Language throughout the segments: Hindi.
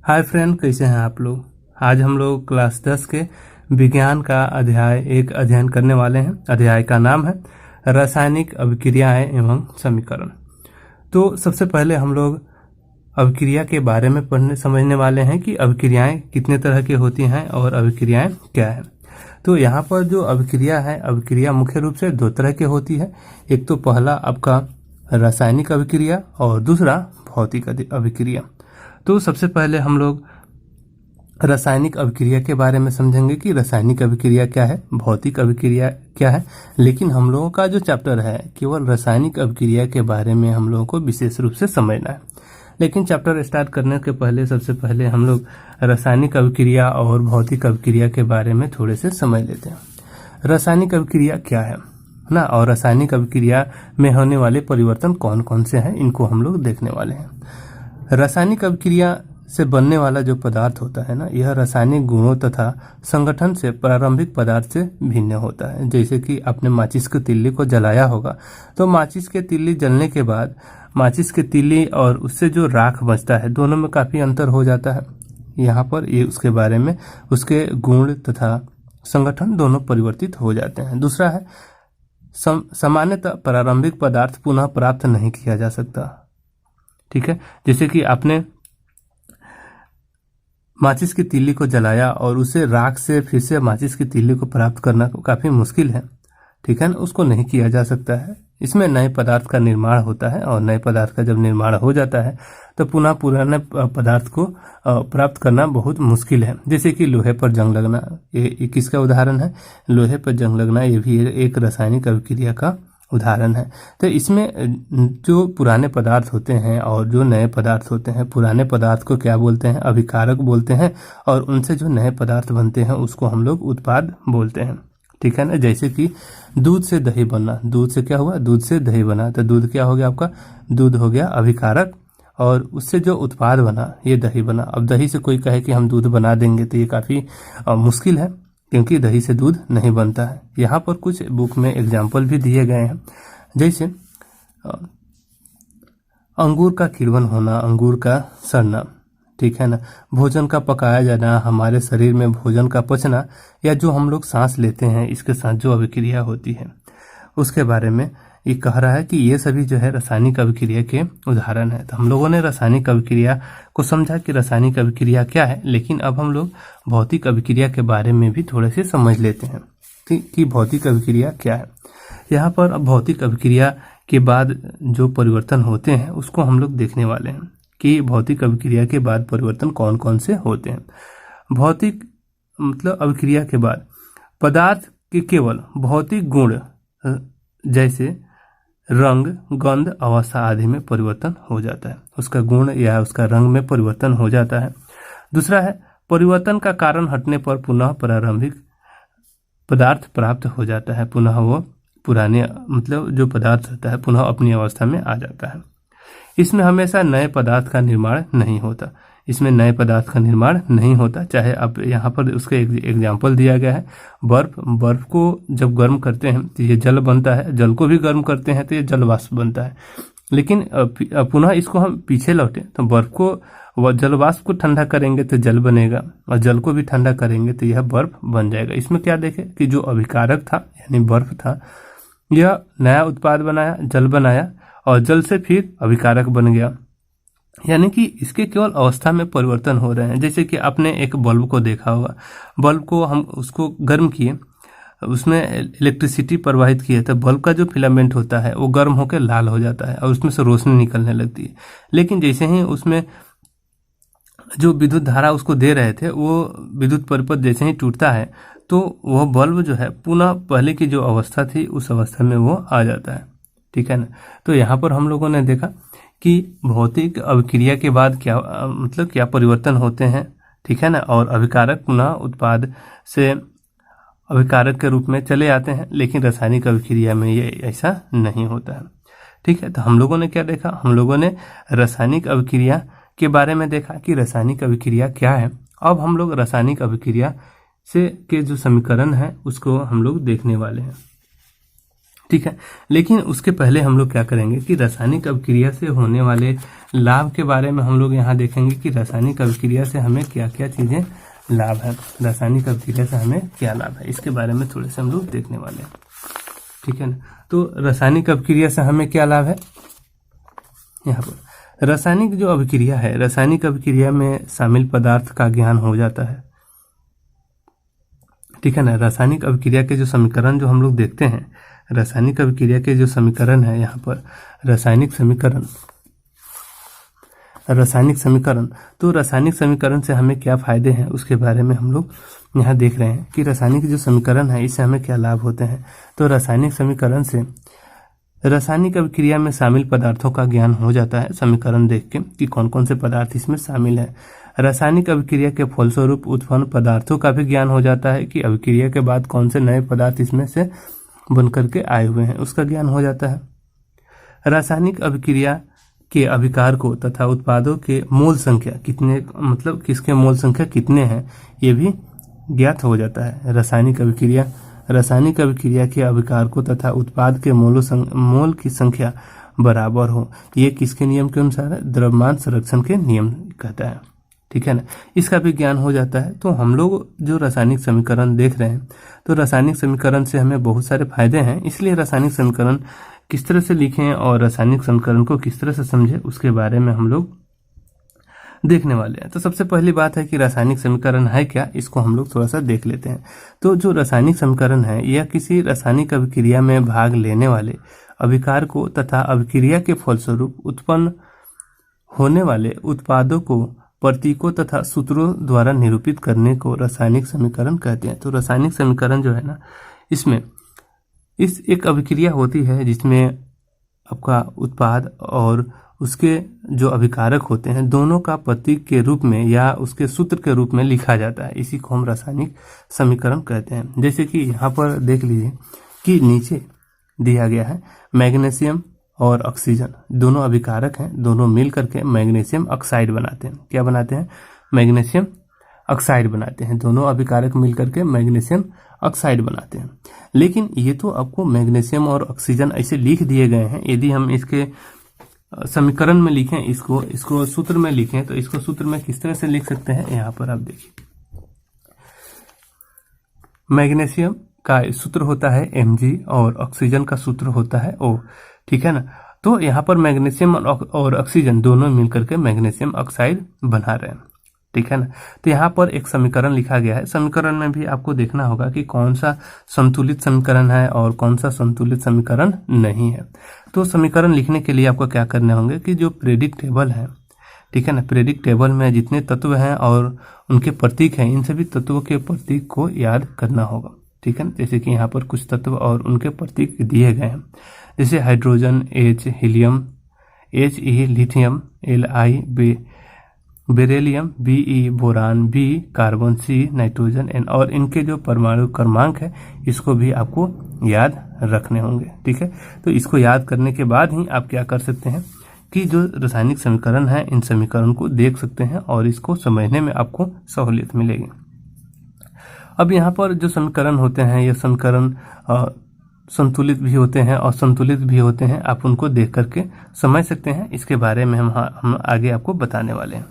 हाय फ्रेंड, कैसे हैं आप लोग। आज हम लोग क्लास 10 के विज्ञान का अध्याय एक अध्ययन करने वाले हैं। अध्याय का नाम है रासायनिक अभिक्रियाएं एवं समीकरण। तो सबसे पहले हम लोग अभिक्रिया के बारे में पढ़ने समझने वाले हैं कि अभिक्रियाएं कितने तरह की होती हैं और अभिक्रियाएं क्या है। तो यहाँ पर जो अभिक्रिया है, अभिक्रिया मुख्य रूप से दो तरह की होती है। एक तो पहला आपका रासायनिक अभिक्रिया और दूसरा भौतिक अभिक्रिया। तो सबसे पहले हम लोग रासायनिक अभिक्रिया के बारे में समझेंगे कि रासायनिक अभिक्रिया क्या है, भौतिक अभिक्रिया क्या है। लेकिन हम लोगों का जो चैप्टर है केवल रासायनिक अभिक्रिया के बारे में हम लोगों को विशेष रूप से समझना है। लेकिन चैप्टर स्टार्ट करने के पहले सबसे पहले हम लोग रासायनिक अभिक्रिया और भौतिक अभिक्रिया के बारे में थोड़े से समझ लेते हैं। रासायनिक अभिक्रिया क्या है ना, और रासायनिक अभिक्रिया में होने वाले परिवर्तन कौन कौन से हैं, इनको हम लोग देखने वाले हैं। रासायनिक अभिक्रिया से बनने वाला जो पदार्थ होता है ना, यह रासायनिक गुणों तथा संगठन से प्रारंभिक पदार्थ से भिन्न होता है। जैसे कि आपने माचिस की तिल्ली को जलाया होगा, तो माचिस के तिल्ली जलने के बाद माचिस की तिल्ली और उससे जो राख बचता है, दोनों में काफी अंतर हो जाता है। यहाँ पर ये उसके बारे में उसके गुण तथा संगठन दोनों परिवर्तित हो जाते हैं। दूसरा है सामान्यतः प्रारंभिक पदार्थ पुनः प्राप्त नहीं किया जा सकता। ठीक है, जैसे कि आपने माचिस की तिल्ली को जलाया और उसे राख से फिर से माचिस की तिल्ली को प्राप्त करना काफी मुश्किल है। ठीक है ना, उसको नहीं किया जा सकता है। इसमें नए पदार्थ का निर्माण होता है और नए पदार्थ का जब निर्माण हो जाता है तो पुनः पुराने पदार्थ को प्राप्त करना बहुत मुश्किल है। जैसे कि लोहे पर जंग लगना, ये किसका उदाहरण है? लोहे पर जंग लगना ये भी एक रासायनिक अभिक्रिया का उदाहरण है। तो इसमें जो पुराने पदार्थ होते हैं और जो नए पदार्थ होते हैं, पुराने पदार्थ को क्या बोलते हैं? अभिकारक बोलते हैं, और उनसे जो नए पदार्थ बनते हैं उसको हम लोग उत्पाद बोलते हैं। ठीक है ना, जैसे कि दूध से दही बनना, दूध से क्या हुआ? दूध से दही बना, तो दूध क्या हो गया आपका? दूध हो गया अभिकारक, और उससे जो उत्पाद बना ये दही बना। अब दही से कोई कहे कि हम दूध बना देंगे तो ये काफी मुश्किल है, क्योंकि दही से दूध नहीं बनता है। यहाँ पर कुछ बुक में एग्जाम्पल भी दिए गए हैं, जैसे अंगूर का किण्वन होना, अंगूर का सड़ना, ठीक है ना, भोजन का पकाया जाना, हमारे शरीर में भोजन का पचना, या जो हम लोग सांस लेते हैं इसके साथ जो अभिक्रिया होती है उसके बारे में ये कह रहा है कि ये सभी जो है रासायनिक अभिक्रिया के उदाहरण है। तो हम लोगों ने रासायनिक अभिक्रिया को समझा कि रासायनिक अभिक्रिया क्या है, लेकिन अब हम लोग भौतिक अभिक्रिया के बारे में भी थोड़े से समझ लेते हैं कि भौतिक अभिक्रिया क्या है। यहाँ पर अब भौतिक अभिक्रिया के बाद जो परिवर्तन होते हैं उसको हम लोग देखने वाले हैं कि भौतिक अभिक्रिया के बाद परिवर्तन कौन कौन से होते हैं। भौतिक मतलब अभिक्रिया के बाद पदार्थ के केवल भौतिक गुण जैसे रंग, गंध, अवस्था आदि में परिवर्तन हो जाता है। उसका गुण या उसका रंग में परिवर्तन हो जाता है। दूसरा है परिवर्तन का कारण हटने पर पुनः प्रारंभिक पदार्थ प्राप्त हो जाता है। पुनः वो पुराने मतलब जो पदार्थ होता है पुनः अपनी अवस्था में आ जाता है। इसमें हमेशा नए पदार्थ का निर्माण नहीं होता। इसमें नए पदार्थ का निर्माण नहीं होता। चाहे अब यहाँ पर उसका एग्जाम्पल दिया गया है, बर्फ को जब गर्म करते हैं तो ये जल बनता है, जल को भी गर्म करते हैं तो ये जल वाष्प बनता है। लेकिन पुनः इसको हम पीछे लौटे तो बर्फ को जल वाष्प को ठंडा करेंगे तो जल बनेगा, और जल को भी ठंडा करेंगे तो यह बर्फ बन जाएगा। इसमें क्या देखे कि जो अभिकारक था यानी बर्फ था, यह नया उत्पाद बनाया, जल बनाया, और जल से फिर अभिकारक बन गया। यानी कि इसके केवल अवस्था में परिवर्तन हो रहे हैं। जैसे कि आपने एक बल्ब को देखा होगा, बल्ब को हम उसको गर्म किए, उसमें इलेक्ट्रिसिटी प्रवाहित किए तो बल्ब का जो फिलामेंट होता है वो गर्म होकर लाल हो जाता है और उसमें से रोशनी निकलने लगती है। लेकिन जैसे ही उसमें जो विद्युत धारा उसको दे रहे थे वो विद्युत परिपथ जैसे ही टूटता है तो वह बल्ब जो है पुनः पहले की जो अवस्था थी उस अवस्था में वो आ जाता है। ठीक है ना, तो यहाँ पर हम लोगों ने देखा कि भौतिक अभिक्रिया के बाद क्या मतलब क्या परिवर्तन होते हैं। ठीक है ना, और अभिकारक पुनः उत्पाद से अभिकारक के रूप में चले आते हैं, लेकिन रासायनिक अभिक्रिया में ये ऐसा नहीं होता है। ठीक है, तो हम लोगों ने क्या देखा? हम लोगों ने रासायनिक अभिक्रिया के बारे में देखा कि रासायनिक अभिक्रिया क्या है। अब हम लोग रासायनिक अभिक्रिया से के जो समीकरण है उसको हम लोग देखने वाले हैं। ठीक है। लेकिन उसके पहले हम लोग क्या करेंगे कि रासायनिक अभिक्रिया से होने वाले लाभ के बारे में हम लोग यहाँ देखेंगे कि रासायनिक अभिक्रिया से हमें क्या क्या चीजें लाभ है, रासायनिक अभिक्रिया से हमें क्या लाभ है, इसके बारे में थोड़े से हम लोग देखने वाले हैं। ठीक है ना। तो रासायनिक अभिक्रिया से हमें क्या लाभ है, यहाँ पर रासायनिक जो अभिक्रिया है, रासायनिक अभिक्रिया में शामिल पदार्थ का ज्ञान हो जाता है। ठीक है ना। रासायनिक अभिक्रिया के जो समीकरण जो हम लोग देखते हैं, रासायनिक अभिक्रिया के जो समीकरण है यहाँ पर रासायनिक समीकरण, तो रासायनिक समीकरण से हमें क्या फायदे हैं उसके बारे में हम लोग यहाँ देख रहे हैं कि रासायनिक जो समीकरण है इससे हमें क्या लाभ होते हैं। तो रासायनिक समीकरण से रासायनिक अभिक्रिया में शामिल पदार्थों का ज्ञान हो जाता है समीकरण देख के कि कौन कौन से पदार्थ इसमें शामिल है। रासायनिक अभिक्रिया के फलस्वरूप उत्पन्न पदार्थों का भी ज्ञान हो जाता है कि अभिक्रिया के बाद कौन से नए पदार्थ इसमें से बन करके आए हुए हैं, उसका ज्ञान हो जाता है। रासायनिक अभिक्रिया के अभिकार को तथा उत्पादों के मोल संख्या कितने, मतलब किसके मोल संख्या कितने हैं, ये भी ज्ञात हो जाता है। रासायनिक अभिक्रिया के अभिकार को तथा उत्पाद के मोल की संख्या बराबर हो, ये किसके नियम के अनुसार है, द्रव्यमान संरक्षण के नियम कहता है। ठीक है ना। इसका भी ज्ञान हो जाता है। तो हम लोग जो रासायनिक समीकरण देख रहे हैं, तो रासायनिक समीकरण से हमें बहुत सारे फायदे हैं, इसलिए रासायनिक समीकरण किस तरह से लिखें और रासायनिक समीकरण को किस तरह से समझें उसके बारे में हम लोग देखने वाले हैं। तो सबसे पहली बात है कि रासायनिक समीकरण है क्या, इसको हम लोग थोड़ा सा देख लेते हैं। तो जो रासायनिक समीकरण है यह किसी रासायनिक अभिक्रिया में भाग लेने वाले अभिकार को तथा अभिक्रिया के फलस्वरूप उत्पन्न होने वाले उत्पादों को प्रतीकों तथा सूत्रों द्वारा निरूपित करने को रासायनिक समीकरण कहते हैं। तो रासायनिक समीकरण जो है ना, इसमें इस एक अभिक्रिया होती है जिसमें आपका उत्पाद और उसके जो अभिकारक होते हैं दोनों का प्रतीक के रूप में या उसके सूत्र के रूप में लिखा जाता है, इसी को हम रासायनिक समीकरण कहते हैं। जैसे कि यहाँ पर देख लीजिए कि नीचे दिया गया है मैग्नीशियम और ऑक्सीजन दोनों अभिकारक हैं, दोनों मिल करके मैग्नीशियम ऑक्साइड बनाते हैं। क्या बनाते हैं, मैग्नीशियम ऑक्साइड बनाते हैं। दोनों अभिकारक मिल करके मैग्नीशियम ऑक्साइड बनाते हैं। लेकिन ये तो आपको मैग्नीशियम और ऑक्सीजन ऐसे लिख दिए गए हैं, यदि हम इसके समीकरण में लिखें, इसको सूत्र में लिखें, तो इसको सूत्र में किस तरह से लिख सकते हैं, यहाँ पर आप देखिए मैग्नीशियम का सूत्र होता है Mg और ऑक्सीजन का सूत्र होता है O। ठीक है ना। तो यहाँ पर मैग्नीशियम और ऑक्सीजन दोनों मिलकर के मैग्नीशियम ऑक्साइड बना रहे हैं। ठीक है ना। तो यहाँ पर एक समीकरण लिखा गया है, समीकरण में भी आपको देखना होगा कि कौन सा संतुलित समीकरण है और कौन सा संतुलित समीकरण नहीं है। तो समीकरण लिखने के लिए आपको क्या करने होंगे कि जो प्रेडिक्ट टेबल है, ठीक है ना, प्रेडिक्ट टेबल में जितने तत्व हैं और उनके प्रतीक हैं, इन सभी तत्वों के प्रतीक को याद करना होगा। ठीक है ना। जैसे कि यहाँ पर कुछ तत्व और उनके प्रतीक दिए गए हैं, जैसे hydrogen H, helium He, lithium Li, beryllium Be, boron B, carbon C, nitrogen N, और इनके जो परमाणु क्रमांक है इसको भी आपको याद रखने होंगे। ठीक है। तो इसको याद करने के बाद ही आप क्या कर सकते हैं कि जो रासायनिक समीकरण है इन समीकरण को देख सकते हैं और इसको समझने में आपको सहूलियत मिलेगी। अब यहाँ पर जो समीकरण होते हैं ये समीकरण संतुलित भी होते हैं और संतुलित भी होते हैं, आप उनको देख करके समझ सकते हैं। इसके बारे में हम आगे आपको बताने वाले हैं।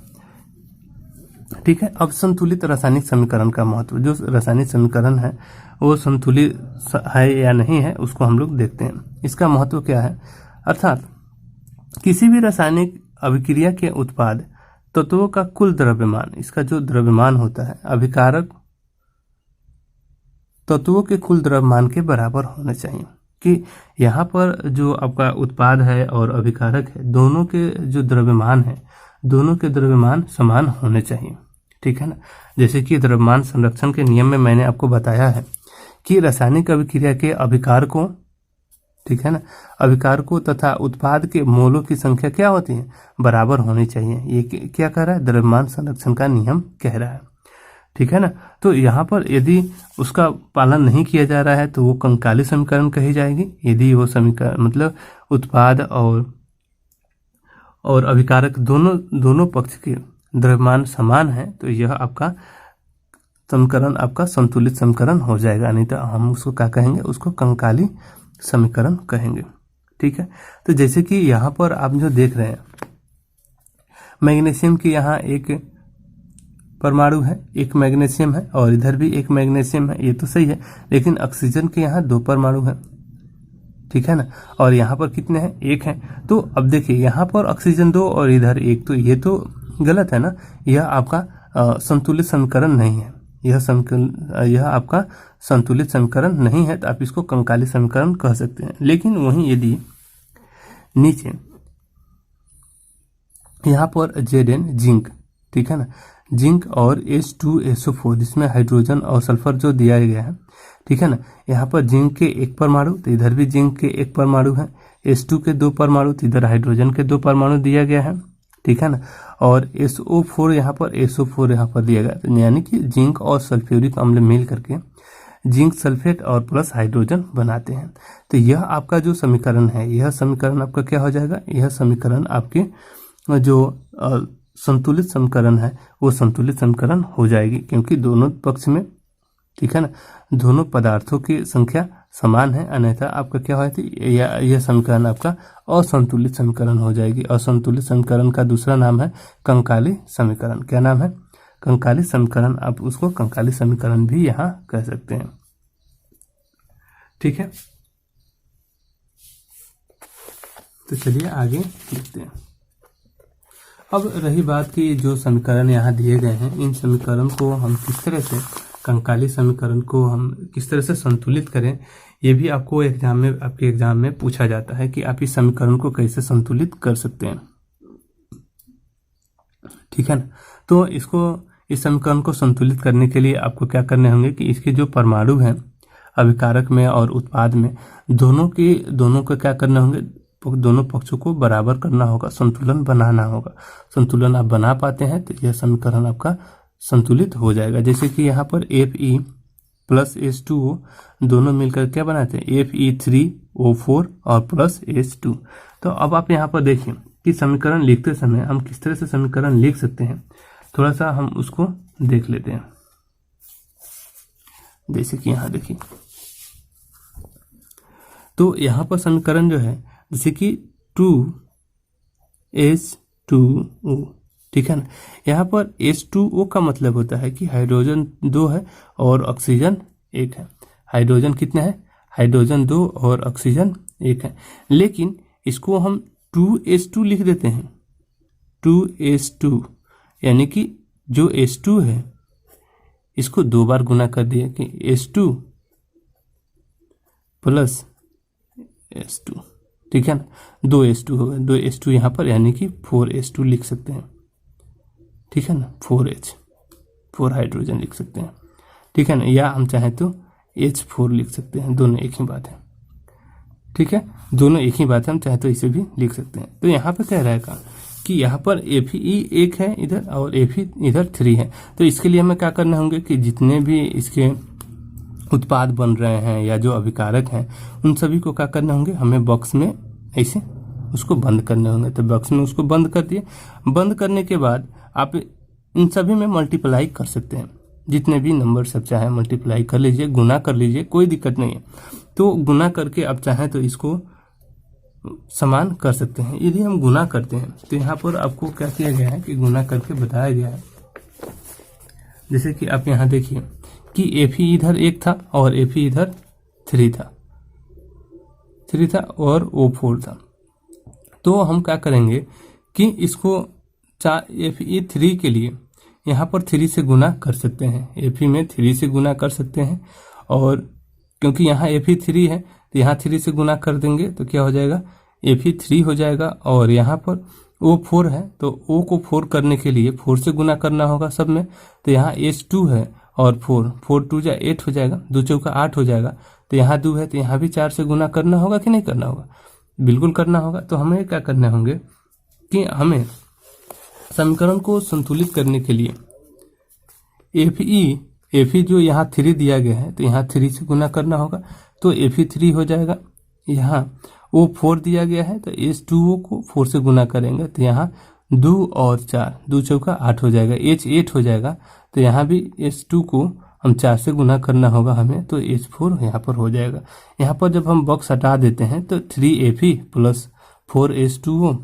ठीक है। अब संतुलित रासायनिक समीकरण का महत्व, जो रासायनिक समीकरण है वो संतुलित है या नहीं है उसको हम लोग देखते हैं। इसका महत्व क्या है, अर्थात किसी भी रासायनिक अभिक्रिया के उत्पाद तत्वों का कुल द्रव्यमान, इसका जो द्रव्यमान होता है अभिकारक तत्वों के कुल द्रव्यमान के बराबर होना चाहिए। कि यहाँ पर जो आपका उत्पाद है और अभिकारक है दोनों के जो द्रव्यमान है दोनों के द्रव्यमान समान होने चाहिए। ठीक है ना। जैसे कि द्रव्यमान संरक्षण के नियम में मैंने आपको बताया है कि रासायनिक अभिक्रिया के अभिकार को, ठीक है ना, अभिकार को तथा उत्पाद के मोलों की संख्या क्या होती है, बराबर होनी चाहिए। ये क्या कह रहा है, द्रव्यमान संरक्षण का नियम कह रहा है। ठीक है ना। तो यहाँ पर यदि उसका पालन नहीं किया जा रहा है तो वो कंकाली समीकरण कही जाएगी। यदि वो समीकरण मतलब उत्पाद और अभिकारक दोनों पक्ष के द्रव्यमान समान है तो यह आपका समीकरण आपका संतुलित समीकरण हो जाएगा। नहीं तो हम उसको क्या कहेंगे, उसको कंकाली समीकरण कहेंगे। ठीक है, तो जैसे कि यहाँ पर आप जो देख रहे हैं, मैग्नीशियम की यहाँ एक परमाणु है, एक मैग्नीशियम है, और इधर भी एक मैग्नीशियम है, ये तो सही है, लेकिन ऑक्सीजन के यहाँ 2 परमाणु है। ठीक है ना, और यहाँ पर कितने हैं, 1 है। तो अब देखिए यहाँ पर ऑक्सीजन 2 और इधर 1, तो ये तो गलत है ना, यह आपका संतुलित समीकरण नहीं है, यह आपका संतुलित समीकरण नहीं है, तो आप इसको कंकाली समीकरण कह सकते हैं। लेकिन वहीं यदि नीचे यहाँ पर Zn जिंक, ठीक है ना, जिंक और H2SO4 जिसमें हाइड्रोजन और सल्फर जो दिया गया है, ठीक है ना, यहाँ पर जिंक के 1 परमाणु, तो इधर भी जिंक के 1 परमाणु है, H2 के 2 परमाणु, तो इधर हाइड्रोजन के 2 परमाणु दिया गया है। ठीक है ना, और SO4 यहाँ पर, SO4 यहाँ पर दिया गया, तो यानी कि जिंक और सल्फ्यूरिक अम्ल मिल करके जिंक सल्फेट और प्लस हाइड्रोजन बनाते हैं। तो यह आपका जो समीकरण है, यह समीकरण आपका क्या हो जाएगा, यह समीकरण आपके जो संतुलित समीकरण है वो संतुलित समीकरण हो जाएगी, क्योंकि दोनों पक्ष में, ठीक है ना, दोनों पदार्थों की संख्या समान है, अन्यथा आपका क्या होती है, यह समीकरण आपका असंतुलित समीकरण हो जाएगी। असंतुलित समीकरण का दूसरा नाम है कंकाली समीकरण। क्या नाम है, कंकाली समीकरण। आप उसको कंकाली समीकरण भी यहाँ कह सकते हैं। ठीक है, तो चलिए आगे देखते हैं। अब रही बात की जो समीकरण यहाँ दिए गए हैं, इन समीकरण को हम किस तरह से, कंकाली समीकरण को हम किस तरह से संतुलित करें, ये भी आपको आपके एग्जाम में पूछा जाता है कि आप इस समीकरण को कैसे संतुलित कर सकते हैं। ठीक है ना, तो इस समीकरण को संतुलित करने के लिए आपको क्या करने होंगे कि इसके जो परमाणु हैं अभिकारक में और उत्पाद में, दोनों को क्या करने होंगे, दोनों पक्षों को बराबर करना होगा, संतुलन बनाना होगा। संतुलन आप बना पाते हैं तो यह समीकरण आपका संतुलित हो जाएगा। जैसे कि यहाँ पर Fe प्लस H2O दोनों मिलकर क्या बनाते हैं, Fe3O4 और प्लस H2। तो अब आप यहाँ पर देखिए कि समीकरण लिखते समय हम किस तरह से समीकरण लिख सकते हैं, थोड़ा सा हम उसको देख लेते हैं। जैसे कि यहाँ देखिए, तो यहाँ पर समीकरण जो है जैसे कि 2H2O, ठीक है ना, यहाँ पर H2O का मतलब होता है कि हाइड्रोजन 2 है और ऑक्सीजन 1 है। हाइड्रोजन कितने हैं, हाइड्रोजन 2 और ऑक्सीजन 1 है, लेकिन इसको हम 2H2 लिख देते हैं। 2H2 यानी कि जो H2 है इसको 2 बार गुना कर दिया कि H2 प्लस H2, ठीक है ना, 2H2 होगा, 2H2 यहाँ पर यानी कि 4H2 लिख सकते हैं। ठीक है ना, 4 हाइड्रोजन लिख सकते हैं। ठीक है ना, या हम चाहें तो H4 लिख सकते हैं, दोनों एक ही बात है। ठीक है, दोनों एक ही बात है, हम चाहे तो इसे भी लिख सकते हैं। तो यहाँ पर कह रहेगा कि यहाँ पर Fe 1 है इधर और Fe इधर 3 है। तो इसके लिए हमें क्या करने होंगे कि जितने भी इसके उत्पाद बन रहे हैं या जो अभिकारक हैं उन सभी को क्या करने होंगे, हमें बॉक्स में ऐसे उसको बंद करने होंगे। तो बॉक्स में उसको बंद कर दिए। बंद करने के बाद आप इन सभी में मल्टीप्लाई कर सकते हैं, जितने भी नंबर सब चाहे मल्टीप्लाई कर लीजिए, गुना कर लीजिए, कोई दिक्कत नहीं है। तो गुना करके आप चाहें तो इसको समान कर सकते हैं। यदि हम गुना करते हैं तो यहाँ पर आपको क्या किया गया है कि गुना करके बताया गया है। जैसे कि आप यहाँ देखिए कि Fe इधर 1 था और Fe इधर 3 था और O4 था। तो हम क्या करेंगे कि इसको Fe 3 के लिए यहाँ पर 3 से गुना कर सकते हैं, Fe में 3 से गुना कर सकते हैं, और क्योंकि यहाँ Fe 3 है तो यहाँ 3 से गुना कर देंगे तो क्या हो जाएगा, Fe 3 हो जाएगा। और यहाँ पर O4 है तो O को 4 करने के लिए 4 से गुना करना होगा सब में। तो यहाँ H2 है और 4 2 जा 8 हो जाएगा, 2 चौका 8 हो जाएगा। तो यहाँ 2 है तो यहाँ भी 4 से गुना करना होगा कि नहीं करना होगा, बिल्कुल करना होगा। तो हमें क्या करने होंगे कि हमें समीकरण को संतुलित करने के लिए Fe जो यहाँ 3 दिया गया है तो यहाँ 3 से गुना करना होगा, तो Fe 3 हो जाएगा। यहाँ O4 दिया गया है तो H2O को 4 से गुना करेंगे तो यहाँ 2 और 4, 2 चौका 8 हो जाएगा, H 8 हो जाएगा। तो यहाँ भी H2 को हम 4 से गुना करना होगा हमें, तो H4 यहाँ पर हो जाएगा। यहाँ पर जब हम बॉक्स हटा देते हैं तो 3Fe प्लस 4H2O।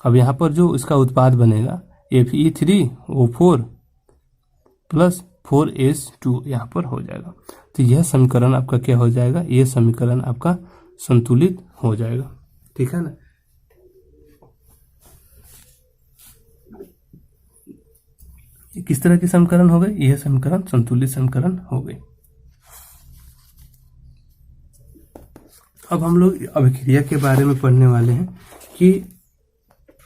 अब यहाँ पर जो इसका उत्पाद बनेगा Fe3O4 प्लस 4H2 यहाँ पर हो जाएगा। तो यह समीकरण आपका क्या हो जाएगा, यह समीकरण आपका संतुलित हो जाएगा। ठीक है ना। किस तरह के समीकरण हो गए, यह समीकरण संतुलित समीकरण हो गए। अब हम लोग अभिक्रिया के बारे में पढ़ने वाले हैं कि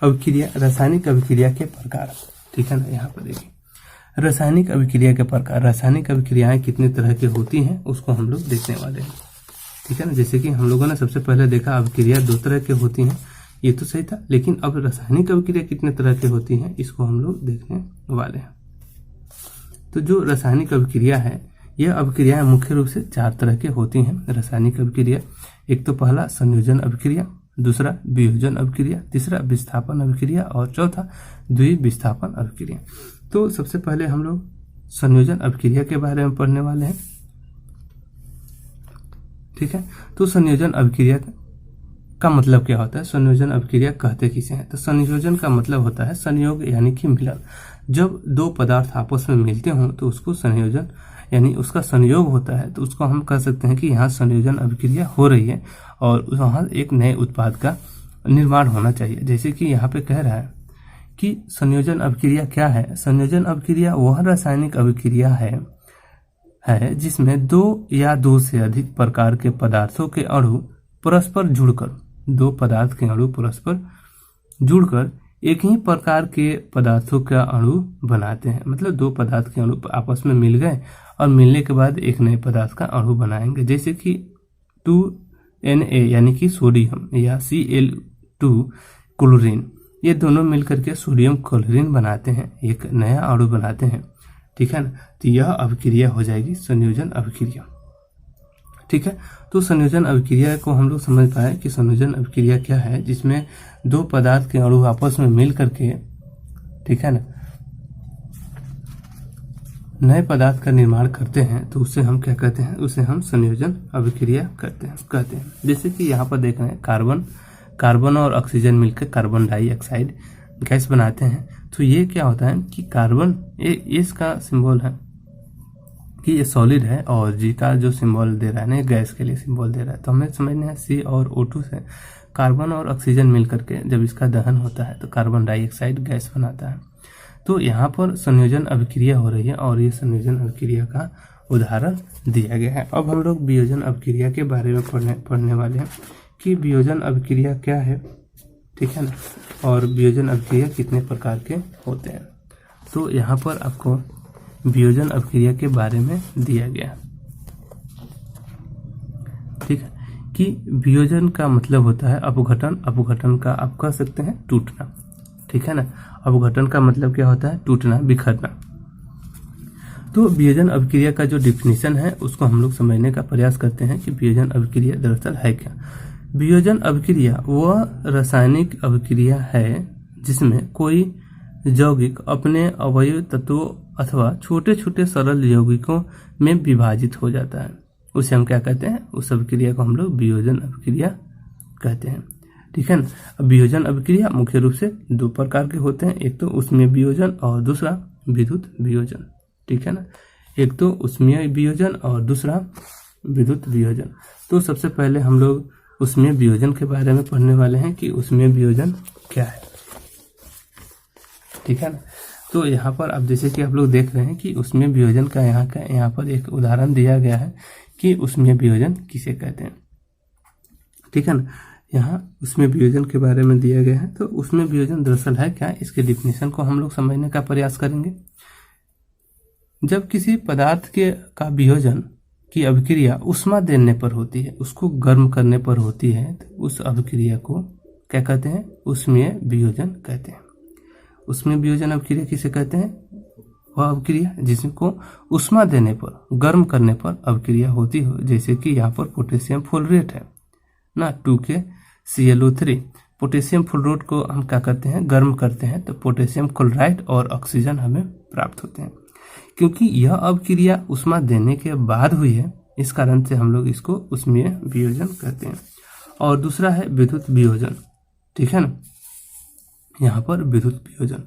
अभिक्रिया, रासायनिक अभिक्रिया के प्रकार। ठीक है ना। यहाँ पर देखिए रासायनिक अभिक्रिया के प्रकार, रासायनिक अभिक्रियाएं कितने तरह की होती हैं उसको हम लोग देखने वाले हैं। ठीक है ना। जैसे कि हम लोगों ने सबसे पहले देखा अभिक्रिया 2 तरह की होती हैं, ये तो सही था, लेकिन अब रासायनिक अभिक्रिया कितने तरह की होती हैं इसको हम लोग देखने वाले हैं। तो जो रासायनिक अभिक्रिया है, यह अभिक्रियाएं मुख्य रूप से 4 तरह की होती हैं रासायनिक अभिक्रिया। एक तो पहला संयोजन अभिक्रिया, दूसरा वियोजन अभिक्रिया, तीसरा विस्थापन अभिक्रिया और चौथा द्विविस्थापन अभिक्रिया। तो सबसे पहले हम लोग संयोजन अभिक्रिया के बारे में पढ़ने वाले हैं। ठीक है। तो संयोजन अभिक्रिया का मतलब क्या होता है, संयोजन अभिक्रिया कहते किसे हैं? तो संयोजन का मतलब होता है संयोग यानी कि मिलन। जब 2 पदार्थ आपस में मिलते हों तो उसको संयोजन यानी उसका संयोग होता है, तो उसको हम कह सकते हैं कि यहाँ संयोजन अभिक्रिया हो रही है और वहाँ एक नए उत्पाद का निर्माण होना चाहिए। जैसे कि यहाँ पे कह रहा है कि संयोजन अभिक्रिया क्या है। संयोजन अभिक्रिया वह रासायनिक अभिक्रिया है जिसमें 2 या 2 से अधिक प्रकार के पदार्थों के अणु परस्पर जुड़कर, 2 पदार्थ के अणु परस्पर जुड़कर एक ही प्रकार के पदार्थों का अणु बनाते हैं। मतलब 2 पदार्थ के अणु आपस में मिल गए और मिलने के बाद एक नए पदार्थ का अणु बनाएंगे। जैसे कि 2Na यानी कि सोडियम या Cl2 क्लोरीन, ये दोनों मिलकर के सोडियम क्लोरीन बनाते हैं, एक नया अणु बनाते हैं। ठीक है ना। तो यह अभिक्रिया हो जाएगी संयोजन अभिक्रिया। ठीक है। तो संयोजन अभिक्रिया को हम लोग समझ पाए कि संयोजन अभिक्रिया क्या है, जिसमें 2 पदार्थ के अणु आपस में मिल करके, ठीक है ना, नए पदार्थ का निर्माण करते हैं। तो उसे हम क्या कहते हैं, उसे हम संयोजन अभिक्रिया कहते हैं। जैसे कि यहाँ पर देख रहे हैं कार्बन और ऑक्सीजन मिलकर कार्बन डाइऑक्साइड गैस बनाते हैं। तो ये क्या होता है कि कार्बन, ये इसका सिंबल है कि ये सॉलिड है और जी का जो सिंबल दे रहा है ना, गैस के लिए सिंबल दे रहा है। तो हमें समझना है C और O2 से कार्बन और ऑक्सीजन मिलकर के जब इसका दहन होता है तो कार्बन डाइऑक्साइड गैस बनाता है। तो यहाँ पर संयोजन अभिक्रिया हो रही है और ये संयोजन अभिक्रिया का उदाहरण दिया गया है। अब हम लोग वियोजन अभिक्रिया के बारे में पढ़ने वाले हैं कि वियोजन अभिक्रिया क्या है। ठीक है ना। और वियोजन अभिक्रिया कितने प्रकार के होते हैं। तो यहाँ पर आपको वियोजन अभिक्रिया के बारे में दिया गया। ठीक है कि वियोजन का मतलब होता है अपघटन। अपघटन का आप कह सकते हैं टूटना। ठीक है ना। अपघटन का मतलब क्या होता है, टूटना, बिखरना। तो वियोजन अभिक्रिया का जो डिफिनीशन है उसको हम लोग समझने का प्रयास करते हैं कि वियोजन अभिक्रिया दरअसल है क्या। वियोजन अभिक्रिया वह रासायनिक अभिक्रिया है जिसमें कोई यौगिक अपने अवयव तत्वों अथवा छोटे छोटे सरल यौगिकों में विभाजित हो जाता है। उसे हम क्या कहते हैं, उस अभिक्रिया को हम लोग वियोजन अभिक्रिया कहते हैं। ठीक है ना। अब वियोजन अभिक्रिया मुख्य रूप से 2 प्रकार के होते हैं, एक तो उष्मीय वियोजन और दूसरा विद्युत वियोजन। ठीक है ना। एक तो उष्मीय वियोजन और दूसरा विद्युत वियोजन। तो सबसे पहले हम लोग उष्मीय वियोजन के बारे में पढ़ने वाले हैं कि उष्मीय वियोजन क्या है। ठीक है ना। तो यहाँ पर अब जैसे कि आप लोग देख रहे हैं कि उष्मीय वियोजन का यहाँ पर एक उदाहरण दिया गया है कि उष्मीय वियोजन किसे कहते हैं। ठीक है ना। यहाँ उष्मीय वियोजन के बारे में दिया गया है। तो उष्मीय वियोजन दरअसल है क्या, इसके डिफिनीशन को हम लोग समझने का प्रयास करेंगे। जब किसी पदार्थ का वियोजन की अभिक्रिया उष्मा देने पर होती है, उसको गर्म करने पर होती है, तो उस अभिक्रिया को क्या कहते हैं, उष्मीय वियोजन कहते हैं। उष्मीय वियोजन अभिक्रिया किसे कहते हैं, वह अभिक्रिया जिसको उष्मा देने पर, गर्म करने पर अभिक्रिया होती हो। जैसे कि यहाँ पर पोटेशियम फ्लोरेट है ना, 2KClO3। पोटेशियम फ्लोरेट को हम क्या करते हैं, गर्म करते हैं, तो पोटेशियम क्लोराइड और ऑक्सीजन हमें प्राप्त होते हैं। क्योंकि यह अपक्रिया ऊष्मा देने के बाद हुई है, इस कारण से हम लोग इसको ऊष्मीय वियोजन कहते हैं। और दूसरा है विद्युत वियोजन, ठीक है ना, यहाँ पर विद्युत वियोजन।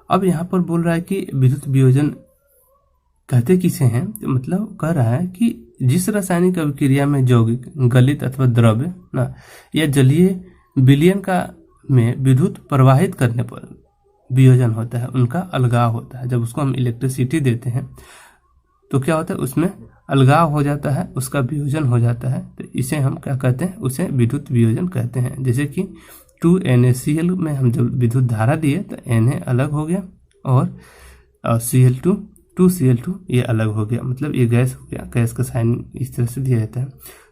अब यहाँ पर बोल रहा है कि विद्युत वियोजन कहते किसे हैं, तो मतलब कह रहा है कि जिस रासायनिक अभिक्रिया में यौगिक, गलित अथवा द्रव्य ना या जलीय विलयन का में विद्युत प्रवाहित करने पर वियोजन होता है, उनका अलगाव होता है। जब उसको हम इलेक्ट्रिसिटी देते हैं तो क्या होता है, उसमें अलगाव हो जाता है, उसका वियोजन हो जाता है, तो इसे हम क्या कहते हैं, उसे विद्युत वियोजन कहते हैं। जैसे कि 2NaCl में हम जब विद्युत धारा दिए तो Na अलग हो गया और Cl2 2Cl2 ये अलग हो गया, मतलब ये गैस हो गया, गैस का साइन इस तरह से दिया जाता है।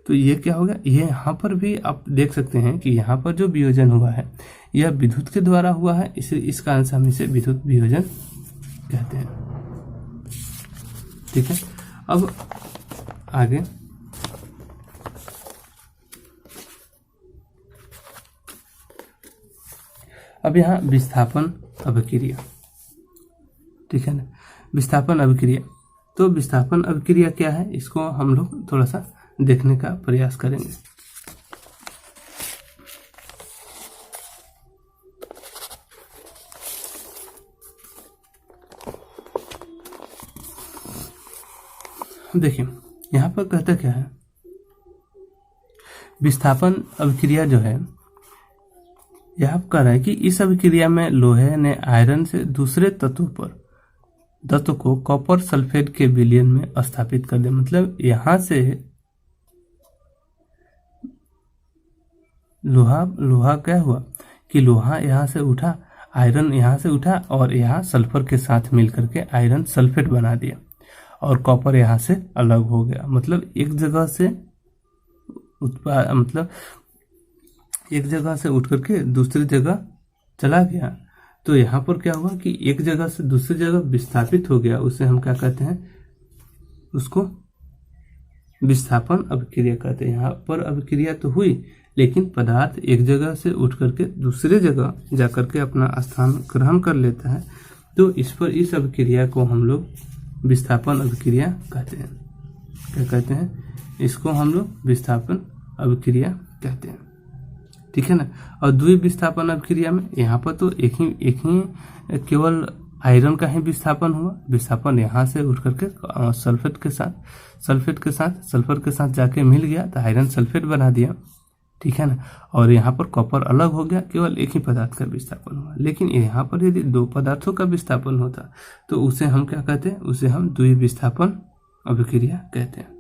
तो ये क्या होगा, ये यहाँ पर भी आप देख सकते हैं कि यहाँ पर जो वियोजन हुआ है यह विद्युत के द्वारा हुआ है, इसलिए इस कारण से हम इसे विद्युत वियोजन कहते हैं, ठीक है। अब आगे अब यहाँ विस्थापन अभिक्रिया, ठीक है ना, विस्थापन अभिक्रिया। तो विस्थापन अभिक्रिया क्या है, इसको हम लोग थोड़ा सा देखने का प्रयास करेंगे। देखिए यहाँ पर कहता क्या है, विस्थापन अभिक्रिया जो है यह कह रहा है कि इस अभिक्रिया में लोहे ने आयरन से दूसरे तत्व को कॉपर सल्फेट के विलयन में स्थापित कर दिया। मतलब यहां से लोहा क्या हुआ कि लोहा यहां से उठा, आयरन यहां से उठा और यहां सल्फर के साथ मिलकर के आयरन सल्फेट बना दिया और कॉपर यहां से अलग हो गया। मतलब एक जगह से एक जगह से उठ करके दूसरी जगह चला गया, तो यहाँ पर क्या हुआ कि एक जगह से दूसरी जगह विस्थापित हो गया, उसे हम क्या कहते हैं, उसको विस्थापन अभिक्रिया कहते हैं। यहाँ पर अभिक्रिया तो हुई, लेकिन पदार्थ एक जगह से उठ करके दूसरे जगह जाकर के अपना स्थान ग्रहण कर लेता है, तो इस अभिक्रिया को हम लोग विस्थापन अभिक्रिया कहते हैं। क्या कहते हैं, इसको हम लोग विस्थापन अभिक्रिया कहते हैं, ठीक है ना। और द्वि विस्थापन अभिक्रिया में यहाँ पर तो एक ही केवल आयरन का ही विस्थापन हुआ, विस्थापन यहाँ से उठ करके सल्फर के साथ जाके मिल गया तो आयरन सल्फेट बना दिया, ठीक है ना। और यहाँ पर कॉपर अलग हो गया, केवल एक ही पदार्थ का विस्थापन हुआ। लेकिन यहाँ पर यदि दो पदार्थों का विस्थापन होता तो उसे हम क्या कहते हैं, उसे हम द्वि विस्थापन अभिक्रिया कहते हैं।